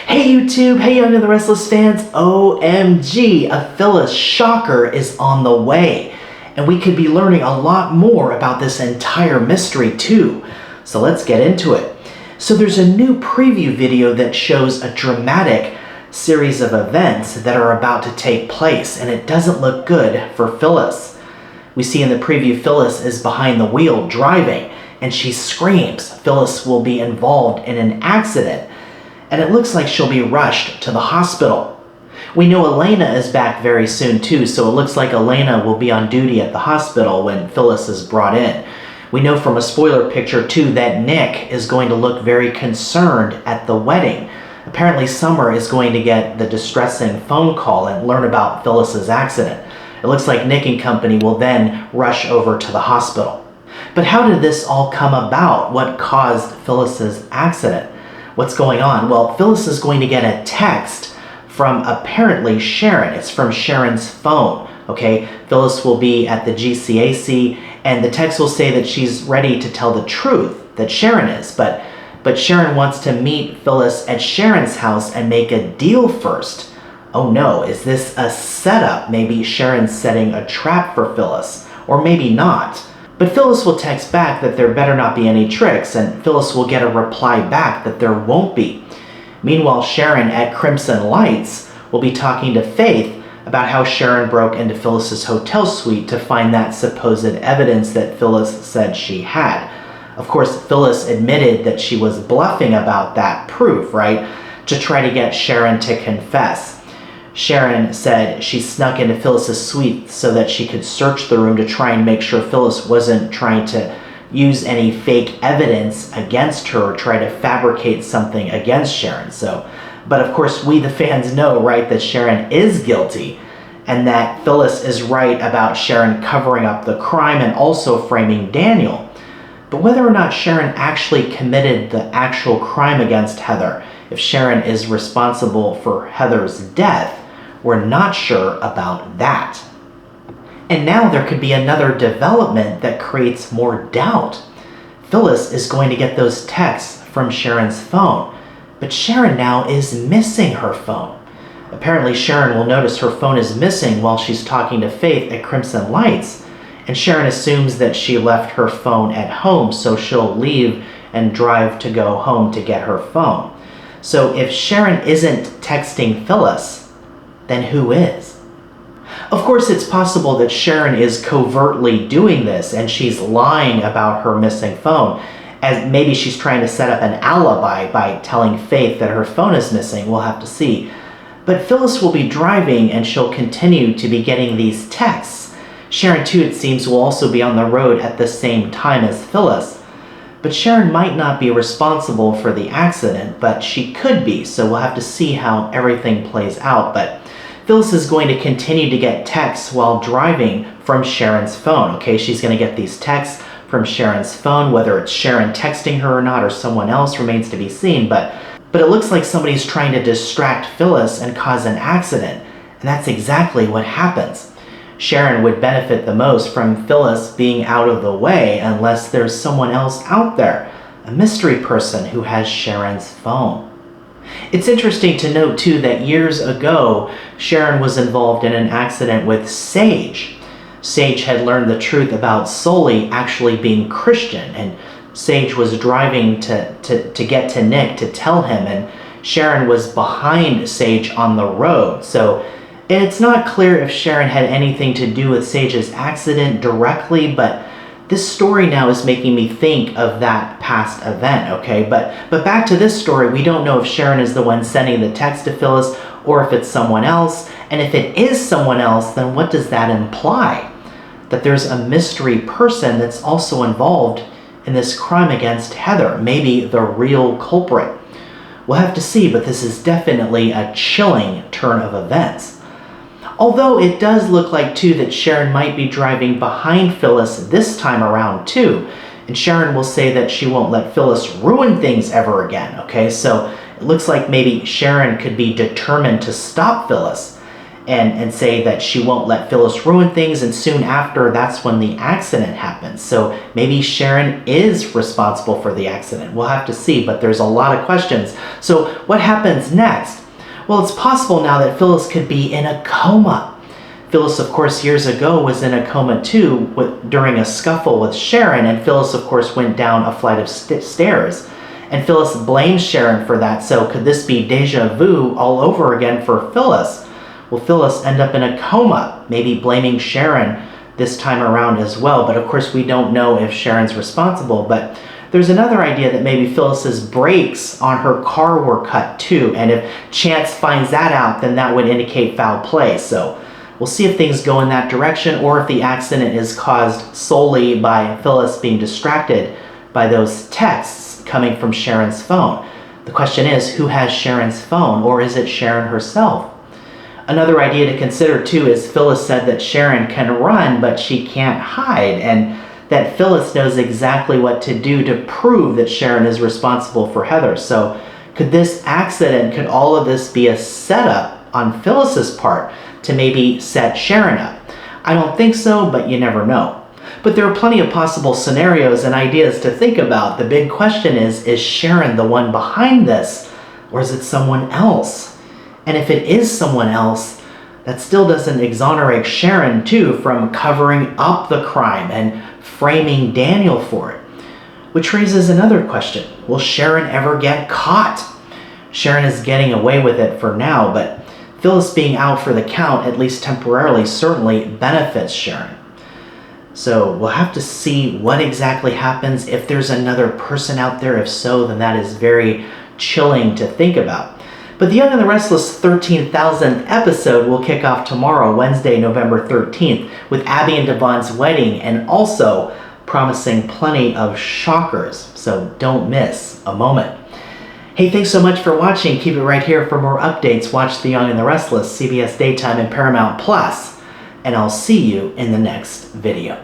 Hey YouTube, hey Young and the Restless fans, OMG, a Phyllis shocker is on the way. And we could be learning a lot more about this entire mystery too. So let's get into it. So there's a new preview video that shows a dramatic series of events that are about to take place, and it doesn't look good for Phyllis. We see in the preview Phyllis is behind the wheel driving, and she screams Phyllis will be involved in an accident, and it looks like she'll be rushed to the hospital. We know Elena is back very soon too, so it looks like Elena will be on duty at the hospital when Phyllis is brought in. We know from a spoiler picture too that Nick is going to look very concerned at the wedding. Apparently Summer is going to get the distressing phone call and learn about Phyllis's accident. It looks like Nick and company will then rush over to the hospital. But how did this all come about? What caused Phyllis's accident? What's going on? Well, Phyllis is going to get a text from apparently Sharon. It's from Sharon's phone, okay? Phyllis will be at the GCAC, and the text will say that she's ready to tell the truth, that Sharon is, but Sharon wants to meet Phyllis at Sharon's house and make a deal first. Oh no, is this a setup? Maybe Sharon's setting a trap for Phyllis, or maybe not. But Phyllis will text back that there better not be any tricks, and Phyllis will get a reply back that there won't be. Meanwhile, Sharon at Crimson Lights will be talking to Faith about how Sharon broke into Phyllis's hotel suite to find that supposed evidence that Phyllis said she had. Of course, Phyllis admitted that she was bluffing about that proof, right? To try to get Sharon to confess. Sharon said she snuck into Phyllis's suite so that she could search the room to try and make sure Phyllis wasn't trying to use any fake evidence against her or try to fabricate something against Sharon. But of course, we the fans know, right, that Sharon is guilty and that Phyllis is right about Sharon covering up the crime and also framing Daniel. But whether or not Sharon actually committed the actual crime against Heather, if Sharon is responsible for Heather's death, we're not sure about that. And now there could be another development that creates more doubt. Phyllis is going to get those texts from Sharon's phone, but Sharon now is missing her phone. Apparently Sharon will notice her phone is missing while she's talking to Faith at Crimson Lights, and Sharon assumes that she left her phone at home, so she'll leave and drive to go home to get her phone. So if Sharon isn't texting Phyllis, then who is? Of course, it's possible that Sharon is covertly doing this and she's lying about her missing phone, as maybe she's trying to set up an alibi by telling Faith that her phone is missing. We'll have to see. But Phyllis will be driving and she'll continue to be getting these texts. Sharon, too, it seems, will also be on the road at the same time as Phyllis. But Sharon might not be responsible for the accident, but she could be, so we'll have to see how everything plays out. But Phyllis is going to continue to get texts while driving from Sharon's phone, okay? She's going to get these texts from Sharon's phone, whether it's Sharon texting her or not, or someone else remains to be seen, but it looks like somebody's trying to distract Phyllis and cause an accident, and that's exactly what happens. Sharon would benefit the most from Phyllis being out of the way unless there's someone else out there, a mystery person who has Sharon's phone. It's interesting to note too that years ago, Sharon was involved in an accident with Sage. Sage had learned the truth about Sully actually being Christian, and Sage was driving to get to Nick to tell him, and Sharon was behind Sage on the road. So it's not clear if Sharon had anything to do with Sage's accident directly, but this story now is making me think of that past event, okay? But back to this story, we don't know if Sharon is the one sending the text to Phyllis or if it's someone else. And if it is someone else, then what does that imply? That there's a mystery person that's also involved in this crime against Heather, maybe the real culprit. We'll have to see, but this is definitely a chilling turn of events. Although it does look like too that Sharon might be driving behind Phyllis this time around too. And Sharon will say that she won't let Phyllis ruin things ever again, okay? So it looks like maybe Sharon could be determined to stop Phyllis. and say that she won't let Phyllis ruin things, and soon after, that's when the accident happens. So maybe Sharon is responsible for the accident. We'll have to see, but there's a lot of questions. So what happens next? Well, it's possible now that Phyllis could be in a coma. Phyllis, of course, years ago was in a coma too during a scuffle with Sharon, and Phyllis, of course, went down a flight of stairs. And Phyllis blames Sharon for that, so could this be deja vu all over again for Phyllis? Will Phyllis end up in a coma, maybe blaming Sharon this time around as well? But of course, we don't know if Sharon's responsible. But there's another idea that maybe Phyllis's brakes on her car were cut too, and if Chance finds that out, then that would indicate foul play. So we'll see if things go in that direction, or if the accident is caused solely by Phyllis being distracted by those texts coming from Sharon's phone. The question is, who has Sharon's phone, or is it Sharon herself? Another idea to consider too is Phyllis said that Sharon can run, but she can't hide, and that Phyllis knows exactly what to do to prove that Sharon is responsible for Heather. So could this accident, could all of this be a setup on Phyllis's part to maybe set Sharon up? I don't think so, but you never know. But there are plenty of possible scenarios and ideas to think about. The big question is Sharon the one behind this, or is it someone else? And if it is someone else, that still doesn't exonerate Sharon too from covering up the crime and framing Daniel for it. Which raises another question. Will Sharon ever get caught? Sharon is getting away with it for now, but Phyllis being out for the count, at least temporarily, certainly benefits Sharon. So we'll have to see what exactly happens, if there's another person out there. If so, then that is very chilling to think about. But The Young and the Restless 13,000th episode will kick off tomorrow, Wednesday, November 13th, with Abby and Devon's wedding, and also promising plenty of shockers. So don't miss a moment. Hey, thanks so much for watching. Keep it right here for more updates. Watch The Young and the Restless, CBS Daytime and Paramount Plus, and I'll see you in the next video.